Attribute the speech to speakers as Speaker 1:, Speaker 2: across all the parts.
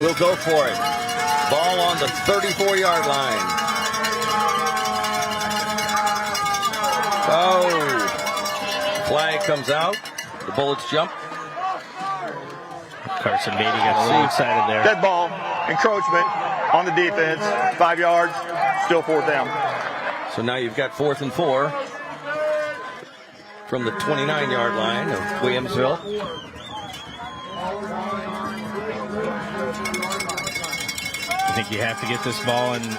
Speaker 1: will go for it. Ball on the 34-yard line. Oh, flag comes out. The Bullets jump.
Speaker 2: Carson Beatty got a little excited there.
Speaker 3: Dead ball, encroachment on the defense, 5 yards, still fourth down.
Speaker 1: So now you've got 4th and 4 from the 29-yard line of Williamsville.
Speaker 2: I think you have to get this ball into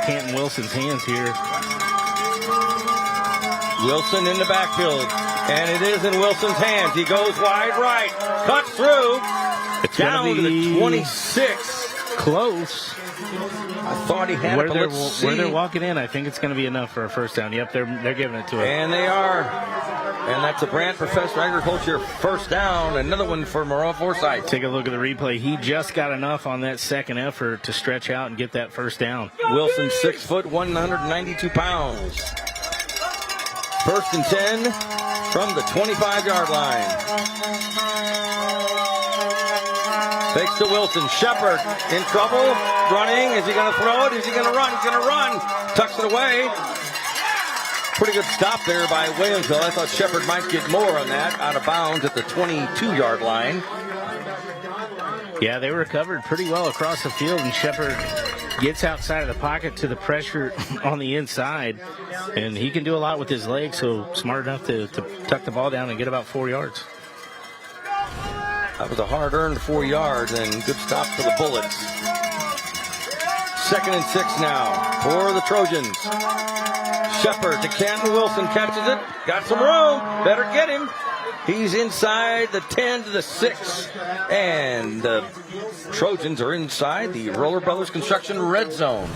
Speaker 2: Canton Wilson's hands here.
Speaker 1: Wilson in the backfield, and it is in Wilson's hands. He goes wide right, cuts through,
Speaker 2: It's
Speaker 1: down to the 26.
Speaker 2: Close.
Speaker 1: I thought he had it, but let's see.
Speaker 2: Where they're walking in, I think it's going to be enough for a first down. Yep, they're giving it to him.
Speaker 1: And they are. And that's a Brant Professor Agriculture first down. Another one for Maroa-Forsyth.
Speaker 2: Take a look at the replay. He just got enough on that second effort to stretch out and get that first down.
Speaker 1: Wilson, 6 foot, 192 pounds. First and 10 from the 25-yard line. Fakes to Wilson. Shepard in trouble. Running. Is he going to throw it? Is he going to run? He's going to run. Tucks it away. Pretty good stop there by Williamsville. I thought Shepard might get more on that. Out of bounds at the 22-yard line.
Speaker 2: Yeah, they were covered pretty well across the field, and Shepard gets outside of the pocket to the pressure on the inside, and he can do a lot with his legs, so smart enough to tuck the ball down and get about 4 yards.
Speaker 1: That was a hard-earned 4 yards, and good stop for the Bullets. 2nd and 6 now for the Trojans. Shepard to Canton. Wilson catches it. Got some room. Better get him. He's inside the 10 to the 6. And the Trojans are inside the Roller Brothers Construction red zone.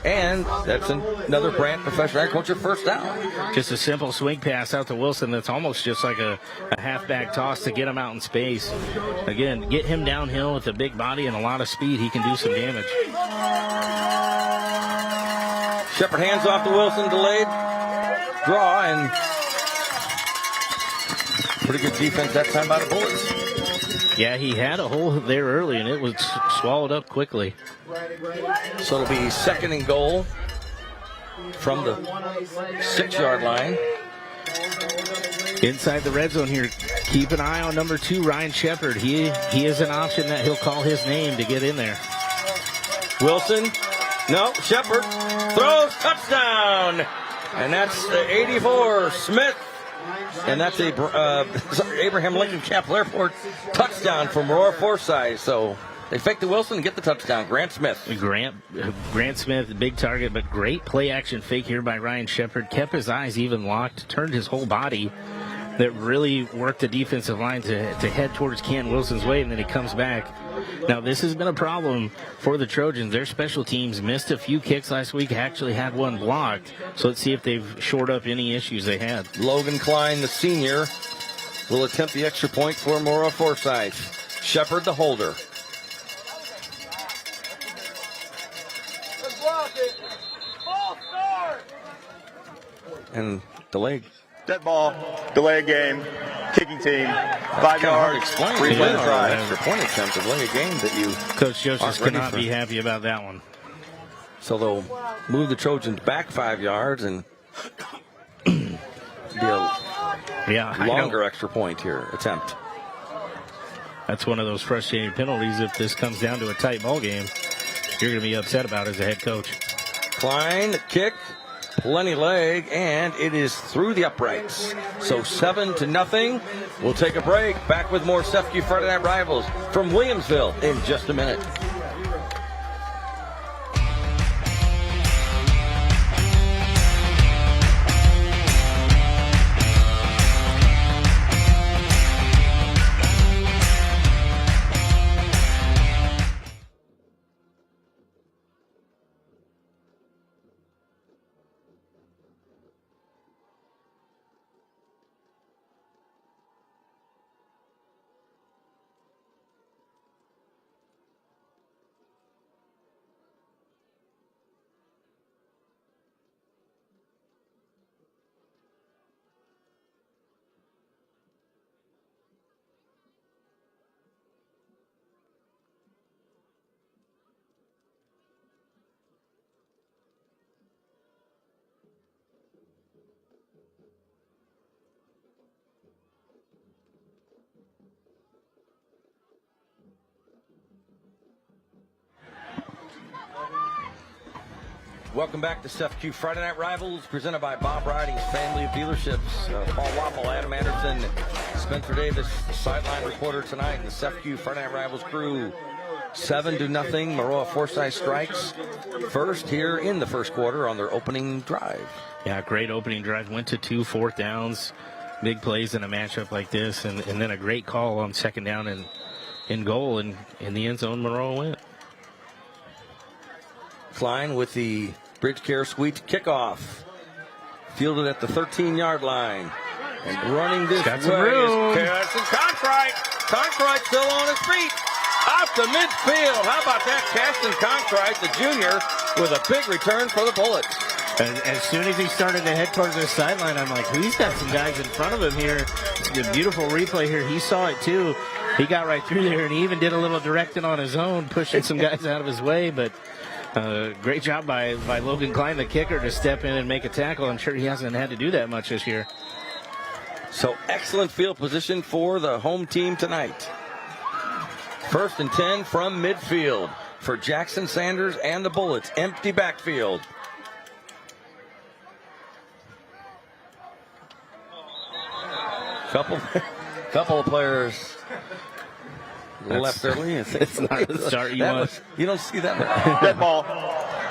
Speaker 1: And that's another Brant Professional Agriculture first down.
Speaker 2: Just a simple swing pass out to Wilson that's almost just like a halfback toss to get him out in space. Again, get him downhill with a big body and a lot of speed. He can do some damage.
Speaker 1: Shepard hands off to Wilson, delayed draw, and pretty good defense that time by the Bullets.
Speaker 2: Yeah, he had a hole there early, and it was swallowed up quickly.
Speaker 1: So it'll be 2nd and goal from the 6-yard line.
Speaker 2: Inside the red zone here, keep an eye on number 2, Ryan Shepard. He is an option that he'll call his name to get in there.
Speaker 1: Wilson, no, Shepard throws, touchdown! And that's the 84, Smith. And that's a Abraham Lincoln Capital Airport touchdown from Maroa-Forsyth. So they fake to Wilson and get the touchdown. Grant Smith.
Speaker 2: Grant Smith, big target, but great play action fake here by Ryan Shepard. Kept his eyes even locked, turned his whole body. That really worked the defensive line to head towards Canton Wilson's way, and then he comes back. Now, this has been a problem for the Trojans. Their special teams missed a few kicks last week, actually had one blocked. So let's see if they've shored up any issues they had.
Speaker 1: Logan Klein, the senior, will attempt the extra point for Maroa-Forsyth. Shepard, the holder. And delay.
Speaker 3: Dead ball, delay a game, kicking team, 5 yards,
Speaker 1: explain.
Speaker 3: replay the try.
Speaker 1: Extra point attempt, delay a game that you
Speaker 2: Coach Joseph cannot be happy about that one.
Speaker 1: So they'll move the Trojans back 5 yards and be a longer extra point here attempt.
Speaker 2: That's one of those frustrating penalties. If this comes down to a tight ball game, you're going to be upset about as a head coach.
Speaker 1: Klein, kick, plenty leg, and it is through the uprights. So 7-0. We'll take a break. Back with more Sefke Friday Night Rivals from Williamsville in just a minute. Welcome back to SFQ Friday Night Rivals, presented by Bob Riding's family of dealerships. Paul Waffle, Adam Anderson, Spencer Davis, sideline reporter tonight. The SFQ Friday Night Rivals crew, 7-0. Maroa-Forsyth strikes first here in the first quarter on their opening drive.
Speaker 2: Yeah, great opening drive. Went to 2 4th downs. Big plays in a matchup like this, and then a great call on second down and in goal, and in the end zone, Maroa went.
Speaker 1: Klein with the Bridge Care Suite kickoff. Fielded at the 13-yard line. And running this way is Carson Conkright. Conkright still on his feet. Out to midfield. How about that? Caston Conkright, the junior, with a big return for the Bullets.
Speaker 2: And as soon as he started to head towards the sideline, I'm like, he's got some guys in front of him here. It's a beautiful replay here. He saw it too. He got right through there, and he even did a little directing on his own, pushing some guys out of his way. But great job by Logan Klein, the kicker, to step in and make a tackle. I'm sure he hasn't had to do that much this year.
Speaker 1: So excellent field position for the home team tonight. 1st and 10 from midfield for Jackson Sanders and the Bullets. Empty backfield. Couple of players left early.
Speaker 2: It's not the start you want.
Speaker 1: You don't see that.
Speaker 3: Dead ball.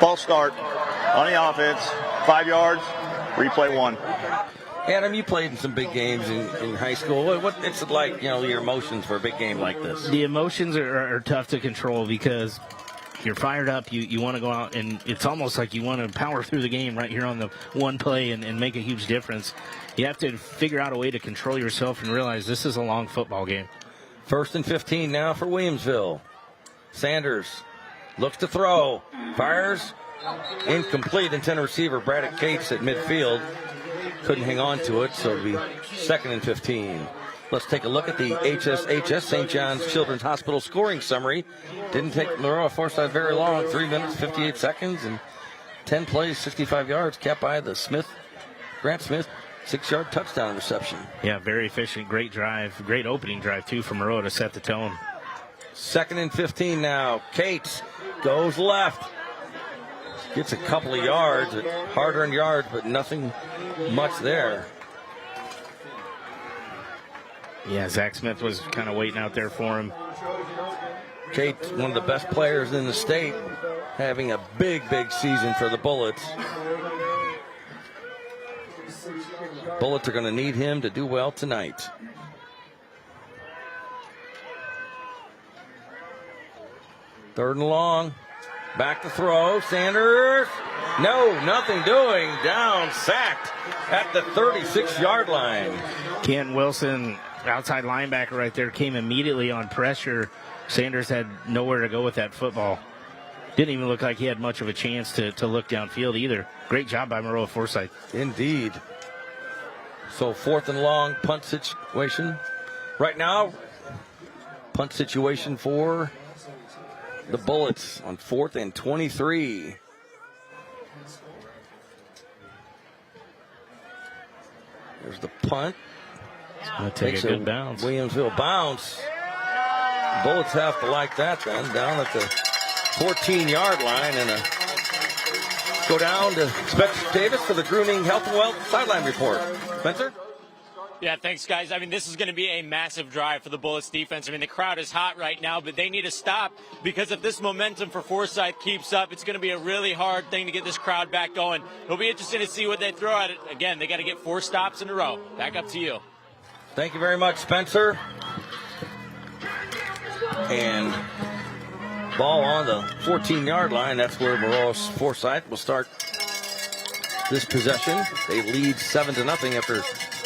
Speaker 3: False start on the offense. 5 yards. Replay 1.
Speaker 1: Adam, you played in some big games in high school. What's it like, your emotions for a big game like this?
Speaker 2: The emotions are tough to control because you're fired up. You want to go out, and it's almost like you want to power through the game right here on the one play and make a huge difference. You have to figure out a way to control yourself and realize this is a long football game.
Speaker 1: 1st and 15 now for Williamsville. Sanders looks to throw. Fires. Incomplete. Intended receiver Braddock Cates at midfield. Couldn't hang on to it, so it'll be 2nd and 15. Let's take a look at the HSHS St. John's Children's Hospital scoring summary. Didn't take Maroa-Forsyth very long. 3 minutes, 58 seconds, and 10 plays, 65 yards, capped by the Grant Smith 6-yard touchdown reception.
Speaker 2: Yeah, very efficient, great drive, great opening drive, too, for Maroa to set the tone.
Speaker 1: 2nd and 15 now. Cates goes left. Gets a couple of yards, hard-earned yards, but nothing much there.
Speaker 2: Yeah, Zach Smith was kind of waiting out there for him.
Speaker 1: Cates, one of the best players in the state, having a big season for the Bullets. Bullets are going to need him to do well tonight. Third and long. Back to throw. Sanders. No, nothing doing. Down, sacked at the 36-yard line.
Speaker 2: Ken Wilson, outside linebacker right there, came immediately on pressure. Sanders had nowhere to go with that football. Didn't even look like he had much of a chance to look downfield either. Great job by Maroa-Forsyth.
Speaker 1: Indeed. So 4th and long, punt situation. Right now, punt situation for the Bullets on 4th and 23. There's the punt.
Speaker 2: Take a good bounce.
Speaker 1: Williamsville bounce. Bullets have to like that then. Down at the 14-yard line, and go down to Spencer Davis for the Grooming Health and Wealth sideline report. Spencer?
Speaker 4: Yeah, thanks, guys. I mean, this is going to be a massive drive for the Bullets defense. I mean, the crowd is hot right now, but they need to stop because if this momentum for Forsyth keeps up, it's going to be a really hard thing to get this crowd back going. It'll be interesting to see what they throw at it. Again, they got to get 4 stops in a row. Back up to you.
Speaker 1: Thank you very much, Spencer. And ball on the 14-yard line. That's where Maroa-Forsyth will start this possession. They lead 7-0 after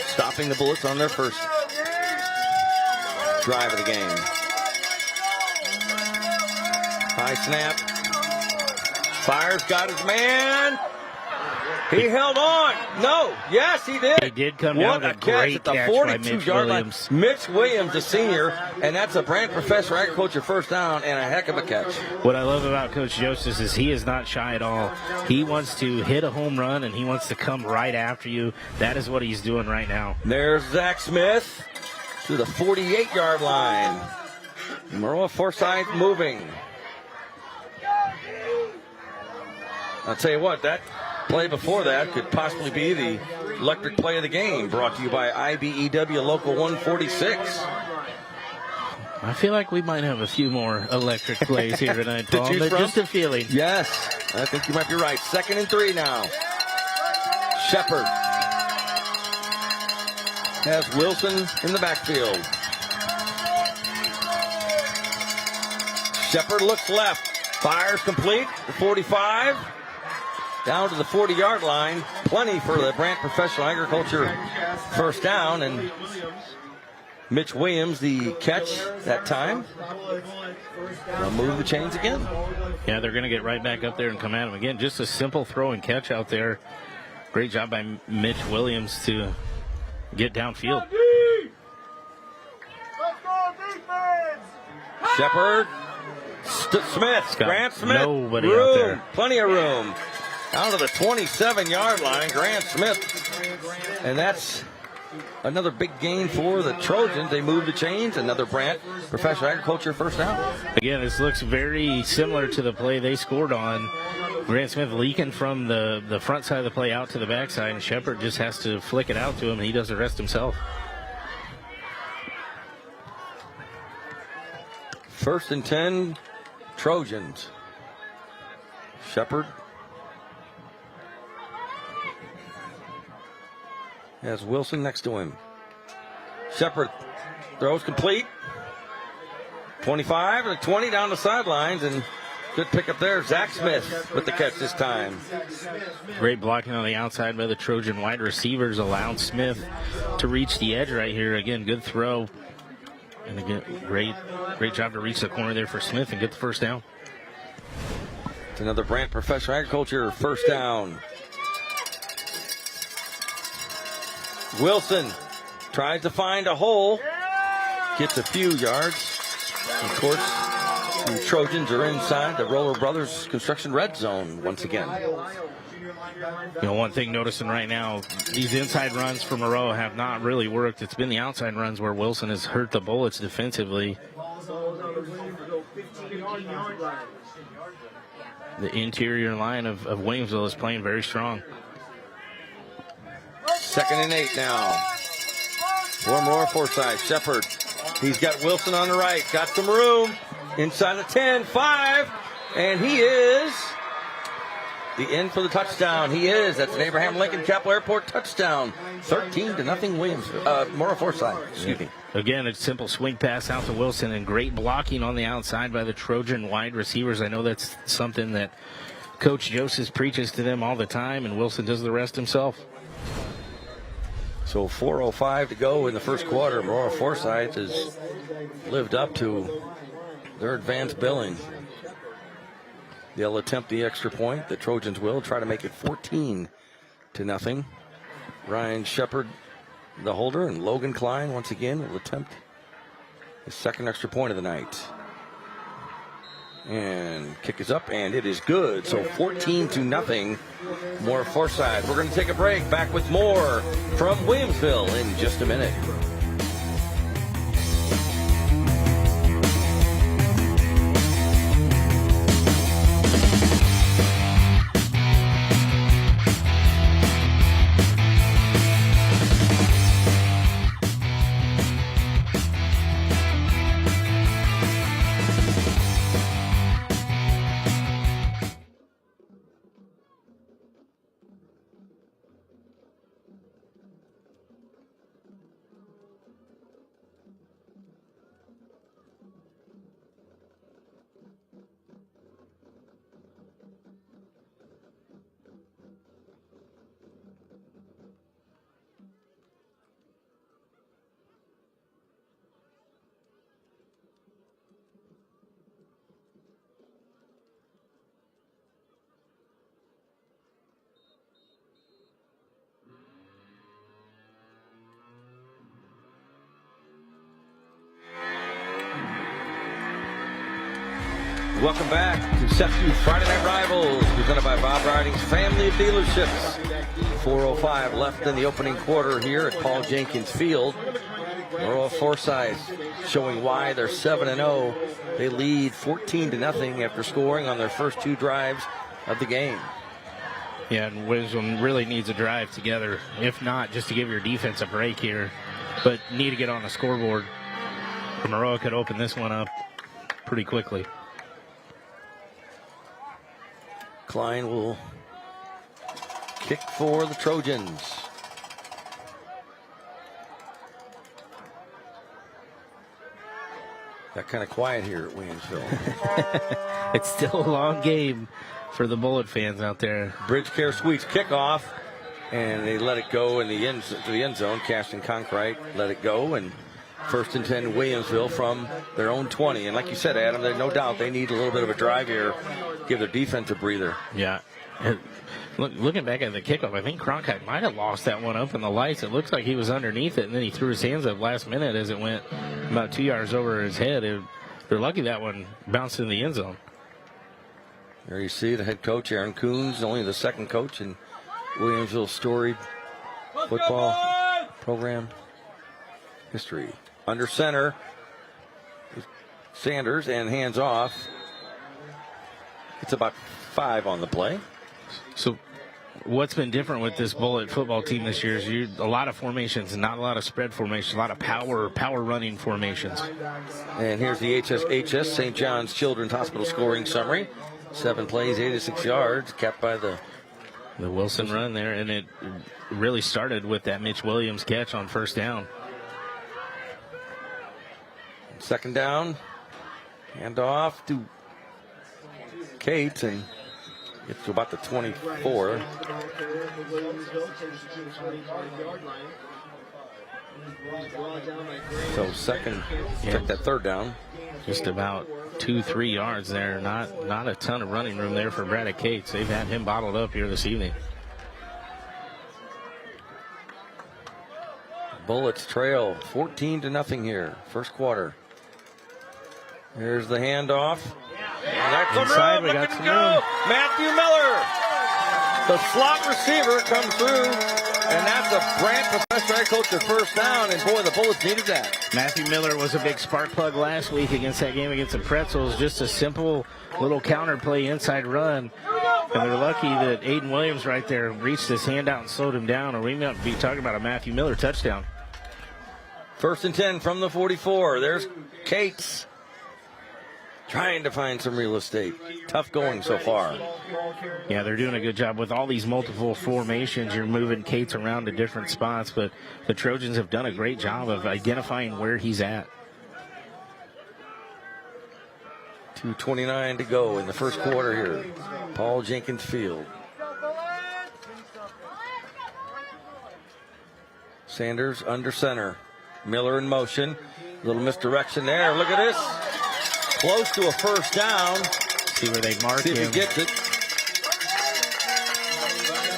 Speaker 1: stopping the Bullets on their first drive of the game. High snap. Fires, got his man. He held on. No. Yes, he did.
Speaker 2: He did come down with a great catch by Mitch Williams.
Speaker 1: Mitch Williams, the senior, and that's a Brand Professor Agriculture first down and a heck of a catch.
Speaker 2: What I love about Coach Joseph is he is not shy at all. He wants to hit a home run, and he wants to come right after you. That is what he's doing right now.
Speaker 1: There's Zach Smith to the 48-yard line. Maroa-Forsyth moving. I'll tell you what, that play before that could possibly be the electric play of the game, brought to you by IBEW Local 146.
Speaker 2: I feel like we might have a few more electric plays here tonight,
Speaker 1: To
Speaker 2: Paul.
Speaker 1: choose
Speaker 2: But
Speaker 1: from?
Speaker 2: just a feeling.
Speaker 1: Yes, I think you might be right. 2nd and 3 now. Shepard has Wilson in the backfield. Shepard looks left. Fires complete. The 45. Down to the 40-yard line. Plenty for the Brant Professional Agriculture first down. And Mitch Williams, the catch that time. They'll move the chains again.
Speaker 2: Yeah, they're going to get right back up there and come at him again. Just a simple throw and catch out there. Great job by Mitch Williams to get downfield.
Speaker 1: Shepard. Smith. Grant Smith.
Speaker 2: Nobody
Speaker 1: room.
Speaker 2: out there.
Speaker 1: Plenty of room. Down to the 27-yard line. Grant Smith. And that's another big gain for the Trojans. They move the chains. Another Brant Professional Agriculture first down.
Speaker 2: Again, this looks very similar to the play they scored on. Grant Smith leaking from the front side of the play out to the backside, and Shepard just has to flick it out to him, and he does the rest himself.
Speaker 1: 1st and 10, Trojans. Shepard has Wilson next to him. Shepard throws complete. 25 and 20 down the sidelines, and good pickup there. Zach Smith with the catch this time.
Speaker 2: Great blocking on the outside by the Trojan wide receivers, allowed Smith to reach the edge right here. Again, good throw. And again, great job to reach the corner there for Smith and get the first down.
Speaker 1: It's another Brant Professional Agriculture first down. Wilson tries to find a hole. Gets a few yards. Of course, the Trojans are inside the Roller Brothers Construction red zone once again.
Speaker 2: You know, one thing noticing right now, these inside runs for Maroa have not really worked. It's been the outside runs where Wilson has hurt the Bullets defensively. The interior line of Williamsville is playing very strong.
Speaker 1: 2nd and 8 now. For Maroa-Forsyth. Shepard. He's got Wilson on the right. Got some room. Inside the 10, 5. And he is the end for the touchdown. He is. That's an Abraham Lincoln Capital Airport touchdown. 13-0 Williams. Maroa-Forsyth. Excuse me.
Speaker 2: Again, a simple swing pass out to Wilson and great blocking on the outside by the Trojan wide receivers. I know that's something that Coach Joseph preaches to them all the time, and Wilson does the rest himself.
Speaker 1: So 4:05 to go in the first quarter. Maroa-Forsyth has lived up to their advanced billing. They'll attempt the extra point. The Trojans will try to make it 14-0. Ryan Shepard, the holder, and Logan Klein once again will attempt his second extra point of the night. And kick is up, and it is good. So 14-0. Maroa-Forsyth. We're going to take a break. Back with more from Williamsville in just a minute. Welcome back to CEFU Friday Night Rivals, presented by Bob Riding's Family of Dealerships. 4:05 left in the opening quarter here at Paul Jenkins Field. Maroa-Forsyth showing why they're 7-0. They lead 14-0 after scoring on their first two drives of the game.
Speaker 2: Yeah, and Williamsville really needs a drive together, if not just to give your defense a break here, but need to get on the scoreboard. Maroa could open this one up pretty quickly.
Speaker 1: Klein will kick for the Trojans. Got kind of quiet here at Williamsville.
Speaker 2: It's still a long game for the Bullet fans out there.
Speaker 1: Bridge Care Suites kickoff, and they let it go in the end zone. Caston Conkright let it go, and 1st and 10 Williamsville from their own 20. And like you said, Adam, there's no doubt they need a little bit of a drive here, give their defense a breather.
Speaker 2: Yeah. Looking back at the kickoff, I think Cronkite might have lost that one up in the lights. It looks like he was underneath it, and then he threw his hands up last minute as it went about 2 yards over his head. They're lucky that one bounced in the end zone.
Speaker 1: There you see the head coach, Aaron Coons, only the second coach in Williamsville's storied football program history. Under center, Sanders, and hands off. It's about 5 on the play.
Speaker 2: So what's been different with this Bullet football team this year is a lot of formations, not a lot of spread formations, a lot of power running formations.
Speaker 1: And here's the HSHS St. John's Children's Hospital scoring summary. 7 plays, 86 yards, capped by the
Speaker 2: Wilson run there, and it really started with that Mitch Williams catch on 1st down.
Speaker 1: 2nd down, hand off to Cates, and gets to about the 24. So second, took that 3rd down.
Speaker 2: Just about 2-3 yards there. Not a ton of running room there for Braddock Cates. They've had him bottled up here this evening.
Speaker 1: Bullets trail 14-0 here, 1st quarter. Here's the handoff. That's
Speaker 2: inside, we got some room.
Speaker 1: Matthew Miller, the slot receiver, comes through. And that's a Brant professor head coach at 1st down, and boy, the Bullets needed that.
Speaker 2: Matthew Miller was a big spark plug last week against that game against the Pretzels. Just a simple little counter play inside run. And they're lucky that Aiden Williams right there reached his hand out and slowed him down, or we might be talking about a Matthew Miller touchdown.
Speaker 1: 1st and 10 from the 44. There's Cates trying to find some real estate. Tough going so far.
Speaker 2: Yeah, they're doing a good job with all these multiple formations. You're moving Cates around to different spots, but the Trojans have done a great job of identifying where he's at.
Speaker 1: 2:29 to go in the 1st quarter here. Paul Jenkins Field. Sanders under center. Miller in motion. Little misdirection there. Look at this. Close to a 1st down.
Speaker 2: See where they mark him.
Speaker 1: See if he gets it.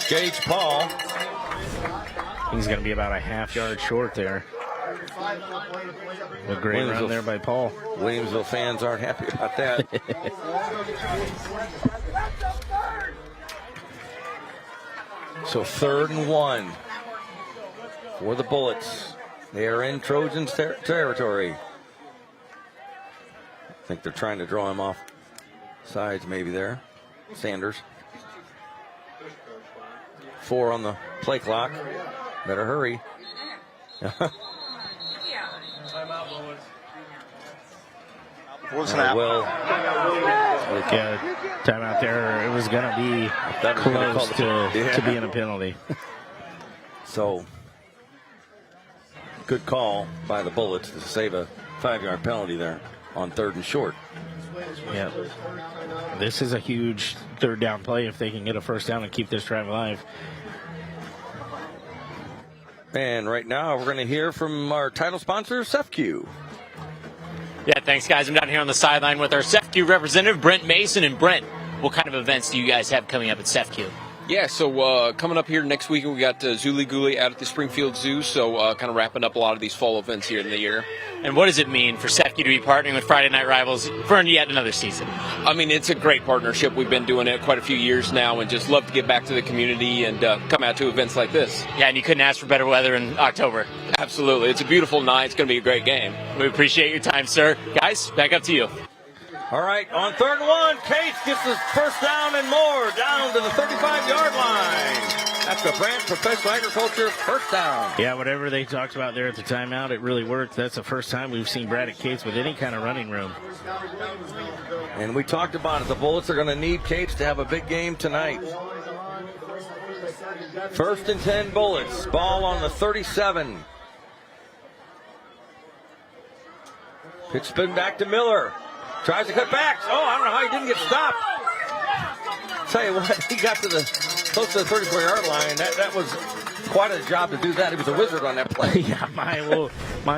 Speaker 1: Gage Paul.
Speaker 2: He's going to be about a half yard short there. A great run there by Paul.
Speaker 1: Williamsville fans aren't happy about that. So 3rd and 1 for the Bullets. They are in Trojans territory. I think they're trying to draw him off sides maybe there. Sanders. 4 on the play clock. Better hurry. Well,
Speaker 2: yeah, timeout there. It was going to be close to being a penalty.
Speaker 1: So, good call by the Bullets to save a 5-yard penalty there on 3rd and short.
Speaker 2: Yeah, this is a huge 3rd down play if they can get a 1st down and keep this drive alive.
Speaker 1: And right now we're going to hear from our title sponsor, CEFQ.
Speaker 4: Yeah, thanks, guys. I'm down here on the sideline with our CEFQ representative, Brent Mason. And Brent, what kind of events do you guys have coming up at CEFQ?
Speaker 5: Yeah, so coming up here next week, we got Zuli Guli out at the Springfield Zoo, so kind of wrapping up a lot of these fall events here in the year.
Speaker 4: And what does it mean for CEFQ to be partnering with Friday Night Rivals for yet another season?
Speaker 5: I mean, it's a great partnership. We've been doing it quite a few years now and just love to get back to the community and come out to events like this.
Speaker 4: Yeah, and you couldn't ask for better weather in October.
Speaker 5: Absolutely. It's a beautiful night. It's going to be a great game.
Speaker 4: We appreciate your time, sir. Guys, back up to you.
Speaker 1: All right, on 3rd and 1, Case gets his first down and more, down to the 35-yard line. That's the Branch Professional Agriculture first down.
Speaker 2: Yeah, whatever they talked about there at the timeout, it really worked. That's the first time we've seen Braddock Cates with any kind of running room.
Speaker 1: And we talked about it. The Bullets are going to need Cates to have a big game tonight. 1st and 10 Bullets. Ball on the 37. Pitch spin back to Miller. Tries to cut back. Oh, I don't know how he didn't get stopped. Tell you what, he got to the close to the 34-yard line. That was quite a job to do that. He was a wizard on that play.
Speaker 2: Yeah, my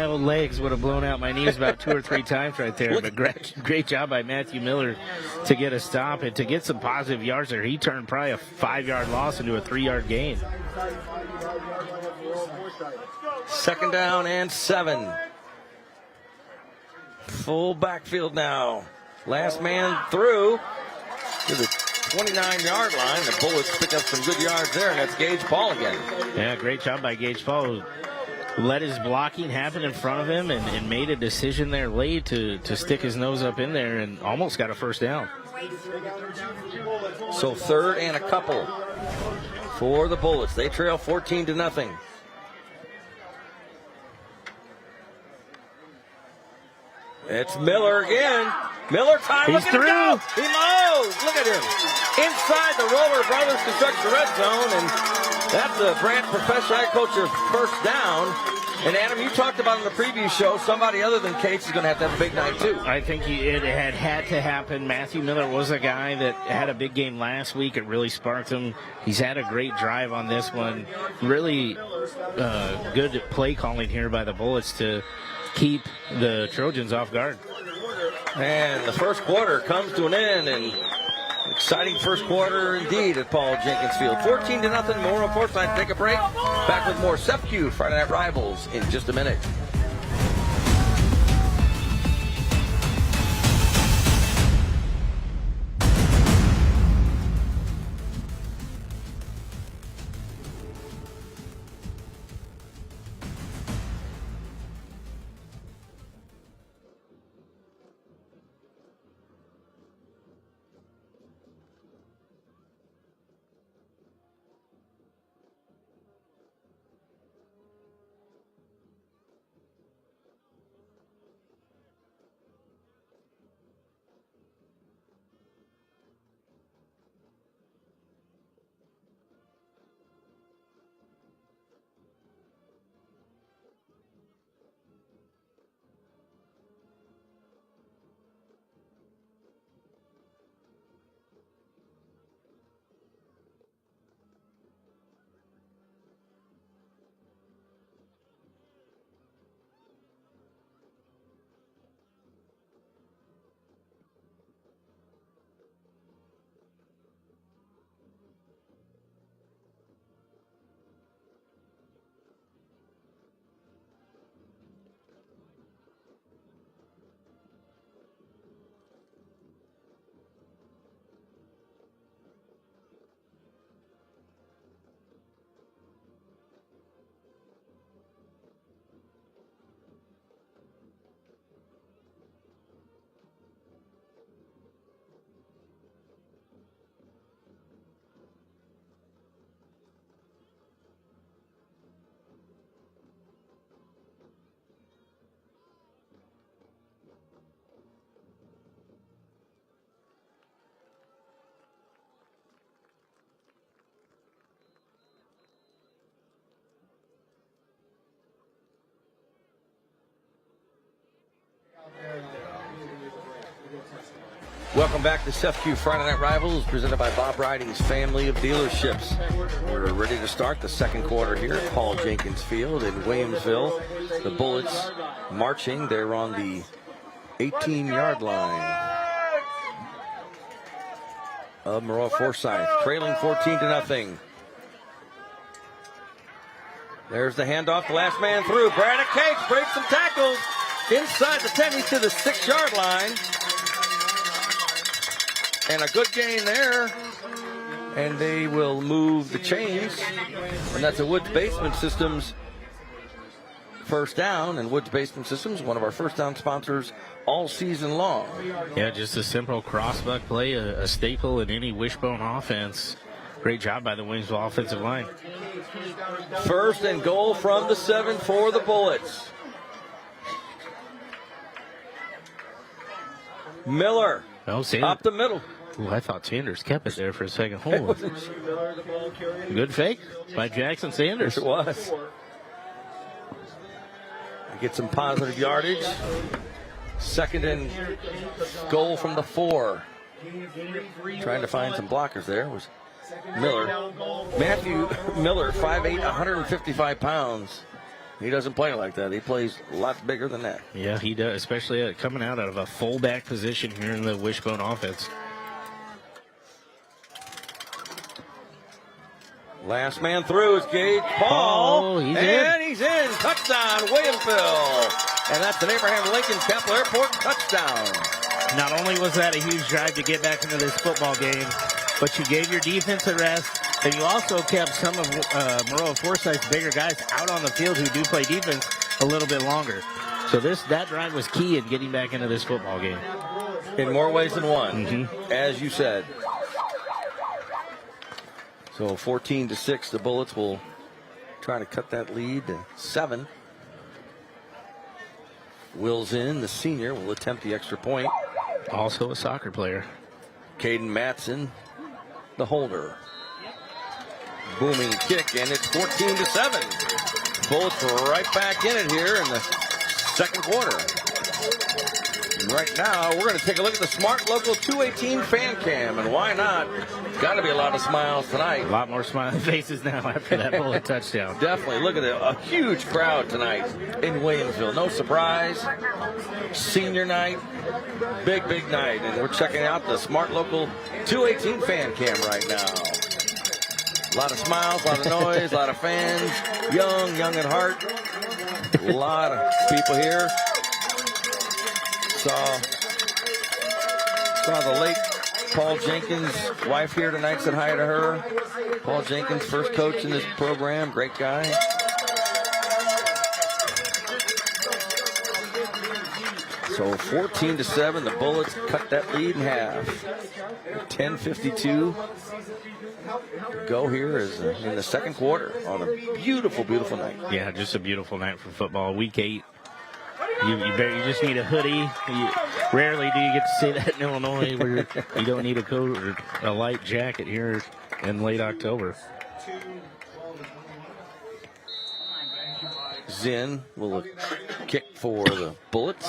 Speaker 2: old legs would have blown out my knees about 2 or 3 times right there. But great job by Matthew Miller to get a stop and to get some positive yards there. He turned probably a 5-yard loss into a 3-yard gain.
Speaker 1: 2nd down and 7. Full backfield now. Last man through to the 29-yard line. The Bullets pick up some good yards there, and that's Gage Paul again.
Speaker 2: Yeah, great job by Gage Paul, who let his blocking happen in front of him and made a decision there late to stick his nose up in there and almost got a first down.
Speaker 1: So 3rd and a couple for the Bullets. They trail 14-0. It's Miller again. Miller time.
Speaker 2: He's through.
Speaker 1: He loads. Look at him. Inside the Roller Brothers Construction red zone. And that's the Branch Professional Agriculture first down. And Adam, you talked about in the preview show, somebody other than Cates is going to have a big night too.
Speaker 2: I think it had to happen. Matthew Miller was a guy that had a big game last week. It really sparked him. He's had a great drive on this one. Really good play calling here by the Bullets to keep the Trojans off guard.
Speaker 1: And the first quarter comes to an end, and exciting first quarter indeed at Paul Jenkins Field. 14-0, Maroa-Forsyth. Take a break. Back with more SEPQ Friday Night Rivals in just a minute. Welcome back to SEPQ Friday Night Rivals, presented by Bob Riding's family of dealerships. We're ready to start the second quarter here at Paul Jenkins Field in Williamsville. The Bullets marching. They're on the 18-yard line of Maroa-Forsyth, trailing 14-0. There's the handoff, the last man through. Braddock Cates breaks some tackles inside the 10. He's to the 6-yard line. And a good gain there. And they will move the chains. And that's a Woods Basement Systems first down, and Woods Basement Systems, one of our first down sponsors all season long.
Speaker 2: Yeah, just a simple crossbuck play, a staple in any wishbone offense. Great job by the Williamsville offensive line.
Speaker 1: First and goal from the 7 for the Bullets. Miller up the middle.
Speaker 2: Ooh, I thought Sanders kept it there for a second. Hold. Good fake by Jackson Sanders.
Speaker 1: Yes, it was. Get some positive yardage. Second and goal from the 4. Trying to find some blockers there was Miller. Matthew Miller, 5'8", 155 pounds. He doesn't play like that. He plays a lot bigger than that.
Speaker 2: Yeah, he does, especially coming out of a fullback position here in the wishbone offense.
Speaker 1: Last man through is Gage Paul. He's in. Touchdown, Williamsville. And that's an Abraham Lincoln Kepler Airport touchdown.
Speaker 2: Not only was that a huge drive to get back into this football game, but you gave your defense a rest, and you also kept some of Maroa-Forsyth's bigger guys out on the field who do play defense a little bit longer. So that drive was key in getting back into this football game.
Speaker 1: In more ways than one, as you said. So 14-6, the Bullets will try to cut that lead to 7. Wills in, the senior, will attempt the extra point.
Speaker 2: Also a soccer player.
Speaker 1: Caden Matson, the holder. Booming kick, and it's 14-7. Bullets right back in it here in the second quarter. And right now, we're going to take a look at the Smart Local 218 fan cam, and why not? Got to be a lot of smiles tonight.
Speaker 2: A lot more smiling faces now after that Bullet touchdown.
Speaker 1: Definitely. Look at it. A huge crowd tonight in Williamsville. No surprise. Senior night. Big, big night. And we're checking out the Smart Local 218 fan cam right now. A lot of smiles, a lot of noise, a lot of fans. Young at heart. A lot of people here. Saw the late Paul Jenkins' wife here tonight. Said hi to her. Paul Jenkins, first coach in this program. Great guy. So 14-7, the Bullets cut that lead in half. 10:52 to go here is in the second quarter on a beautiful, beautiful night.
Speaker 2: Yeah, just a beautiful night for football. Week 8. You just need a hoodie. Rarely do you get to say that in Illinois, where you don't need a coat or a light jacket here in late October.
Speaker 1: Zinn will kick for the Bullets.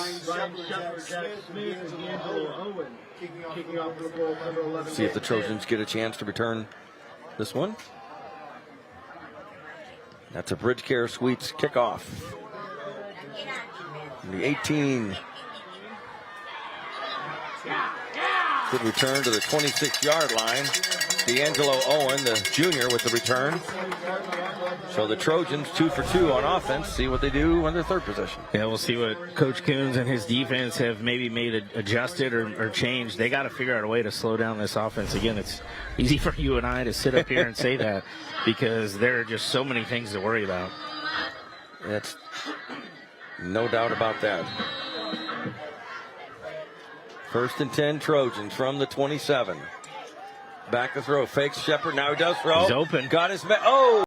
Speaker 1: See if the Trojans get a chance to return this one. That's a Bridge Care Suites kickoff. The 18 could return to the 26-yard line. D'Angelo Owen, the junior, with the return. So the Trojans 2 for 2 on offense. See what they do on their third possession.
Speaker 2: Yeah, we'll see what Coach Coons and his defense have maybe adjusted or changed. They got to figure out a way to slow down this offense. Again, it's easy for you and I to sit up here and say that because there are just so many things to worry about.
Speaker 1: That's no doubt about that. First and 10 Trojans from the 27. Back to throw. Fakes Shepard. Now he does throw.
Speaker 2: He's open.
Speaker 1: Got his oh!